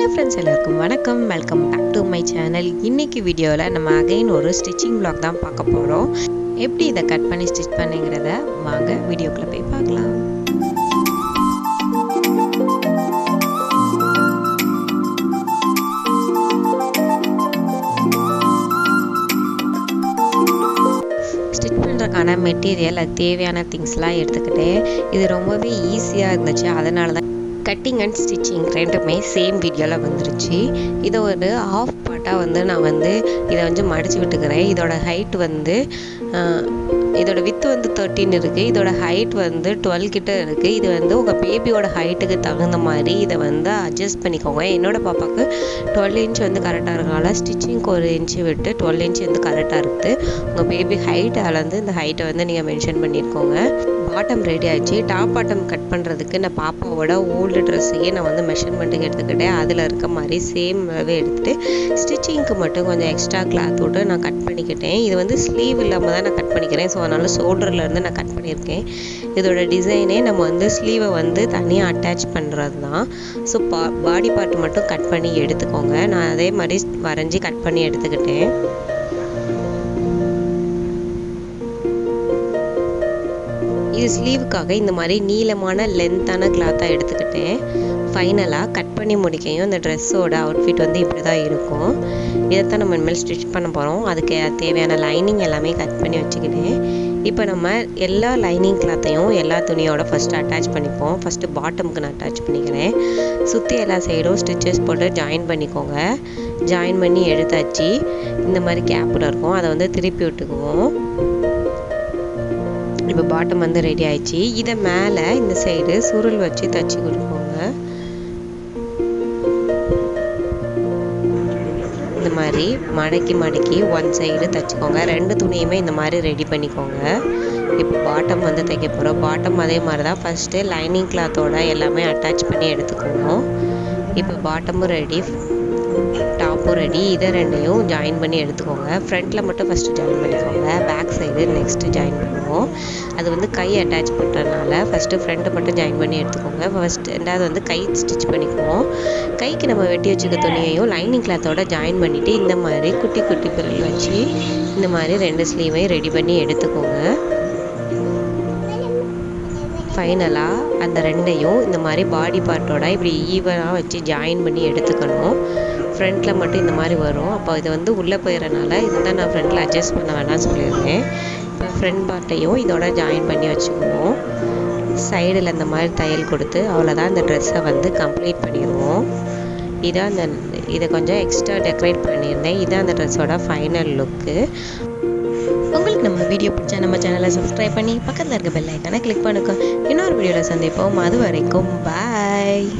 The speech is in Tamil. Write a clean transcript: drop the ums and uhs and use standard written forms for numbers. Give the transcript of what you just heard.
ஹாய் ஃப்ரெண்ட்ஸ், எல்லாருக்கும் வணக்கம். Welcome back to my channel. இன்னைக்கு வீடியோவில் நம்ம அகைன் ஒரு ஸ்டிச்சிங் vlog தான் பார்க்க போகிறோம். எப்படி இதை கட் பண்ணி ஸ்டிச் பண்ணுங்கிறத வாங்க வீடியோக்குள்ளே போய் பார்க்கலாம். ஸ்டிச் பண்ணுறதுக்கான மெட்டீரியல், அது தேவையான திங்ஸ்லாம் எடுத்துக்கிட்டேன். இது ரொம்பவே ஈஸியாக இருந்துச்சு. அதனால தான் கட்டிங் அண்ட் ஸ்டிச்சிங் ரெண்டுமே சேம் வீடியோவில் வந்துருச்சு. இதை ஒரு ஹாஃப் பார்ட்டாக நான் இதை மடித்து விட்டுக்கிறேன். இதோட ஹைட் இதோட வித்து 13 இருக்குது. இதோட ஹைட் 12 கிட்ட இருக்குது. இது உங்கள் பேபியோட ஹைட்டுக்கு தகுந்த மாதிரி இதை அட்ஜஸ்ட் பண்ணிக்கோங்க. என்னோட பாப்பாவுக்கு 12 இன்ச் கரெக்டாக இருக்கனால ஸ்டிச்சிங்க்கு 1 இன்ச்சு விட்டு 12 இன்ச் கரெக்டாக இருக்குது. உங்கள் பேபி ஹைட் அளந்து இந்த ஹைட்டை நீங்கள் மென்ஷன் பண்ணியிருக்கோங்க. பாட்டம் ரெடி ஆகிடுச்சு. டாப் பாட்டம் கட் பண்ணுறதுக்கு நான் பாப்பாவோட ஓல்டு ட்ரெஸ்ஸையே நான் மெஷர்மெண்ட்டுக்கு எடுத்துக்கிட்டேன். அதில் இருக்க மாதிரி சேமாகவே எடுத்துகிட்டு ஸ்டிச்சிங்க்கு மட்டும் கொஞ்சம் எக்ஸ்ட்ரா கிளாத் விட்டு நான் கட் பண்ணிக்கிட்டேன். இது ஸ்லீவ் இல்லாமல் தான் நான் கட் பண்ணிக்கிறேன். ஸோ அதனால் ஷோல்டர்லேருந்து நான் கட் பண்ணியிருக்கேன். இதோட டிசைனே நம்ம ஸ்லீவை தனியாக அட்டாச் பண்ணுறது தான். ஸோ பாடி பார்ட் மட்டும் கட் பண்ணி எடுத்துக்கோங்க. நான் அதே மாதிரி வரைஞ்சி கட் பண்ணி எடுத்துக்கிட்டேன். இது ஸ்லீவுக்காக இந்த மாதிரி நீளமான லென்த்தான கிளாத்தாக எடுத்துக்கிட்டேன். ஃபைனலாக கட் பண்ணி முடிக்கையும் இந்த ட்ரெஸ்ஸோட அவுட்ஃபிட் இப்படி தான் இருக்கும். இதைத்தான் நம்ம இனிமேல் ஸ்டிச் பண்ண போகிறோம். அதுக்கு தேவையான லைனிங் எல்லாமே கட் பண்ணி வச்சுக்கிட்டேன். இப்போ நம்ம எல்லா லைனிங் கிளாத்தையும் எல்லா துணியோட ஃபஸ்ட்டு அட்டாச் பண்ணிப்போம். ஃபஸ்ட்டு பாட்டமுக்கு நான் அட்டாச் பண்ணிக்கிறேன். சுற்றி எல்லா சைடும் ஸ்டிச்சஸ் போட்டு ஜாயின் பண்ணிக்கோங்க. ஜாயின் பண்ணி எடுத்தாச்சு. இந்த மாதிரி கேப்பில் இருக்கும். அதை திருப்பி விட்டுக்குவோம். இப்போ பாட்டம் ரெடி ஆயிடுச்சு. இதை மேலே இந்த சைடு சுருள் வச்சு தச்சு கொடுப்போங்க. இந்த மாதிரி மடக்கி ஒன் சைடு தச்சுக்கோங்க. ரெண்டு துணியுமே இந்த மாதிரி ரெடி பண்ணிக்கோங்க. இப்போ பாட்டம் தைக்க போகிறோம். பாட்டம் அதே மாதிரி தான். ஃபஸ்ட்டு லைனிங் கிளாத்தோட எல்லாமே அட்டாச் பண்ணி எடுத்துக்குவோம். இப்போ பாட்டமும் ரெடி, டாப்பும் ரெடி. இதை ரெண்டையும் ஜாயின் பண்ணி எடுத்துக்கோங்க. ஃப்ரண்ட்டில் மட்டும் ஃபஸ்ட்டு ஜாயின் பண்ணிக்கோங்க. பேக் சைடு நெக்ஸ்ட்டு ஜாயின் பண்ணுவோம். அது கை அட்டாச் பண்ணுறதுனால ஃபஸ்ட்டு ஃப்ரண்ட்டை மட்டும் ஜாயின் பண்ணி எடுத்துக்கோங்க. ஃபஸ்ட்டு ரெண்டாவது கை ஸ்டிச் பண்ணிக்குவோம். கைக்கு நம்ம வெட்டி வச்சுக்க துணியையும் லைனிங் கிளாத்தோட ஜாயின் பண்ணிவிட்டு இந்த மாதிரி குட்டி குட்டி பிறல் வச்சு இந்த மாதிரி ரெண்டு ஸ்லீவையும் ரெடி பண்ணி எடுத்துக்கோங்க. ஃபைனலாக அந்த ரெண்டையும் இந்த மாதிரி பாடி பார்ட்டோட இப்படி ஈவனாக வச்சு ஜாயின் பண்ணி எடுத்துக்கணும். ஃப்ரண்ட்டில் மட்டும் இந்த மாதிரி வரும். அப்போ இது உள்ளே போயிடறனால இதுதான் நான் ஃப்ரண்ட்டில் அட்ஜஸ்ட் பண்ண வேணாம்னு சொல்லியிருந்தேன். இப்போ ஃப்ரண்ட் பார்ட்டையும் இதோட ஜாயின் பண்ணி வச்சுக்குவோம். சைடில் இந்த மாதிரி தையல் கொடுத்து அவ்வளோதான் இந்த ட்ரெஸ்ஸை கம்ப்ளீட் பண்ணிடுவோம். இதான் இதை கொஞ்சம் எக்ஸ்ட்ரா டெக்கரேட் பண்ணியிருந்தேன். இதான் அந்த ட்ரெஸ்ஸோட ஃபைனல் லுக்கு. உங்களுக்கு நம்ம வீடியோ பிடிச்சா நம்ம சேனலை சப்ஸ்கிரைப் பண்ணி பக்கத்தில் இருக்க பெல் ஐக்கானை கிளிக் பண்ணுங்க. இன்னொரு வீடியோவில் சந்திப்போம். அது வரைக்கும் பாய்.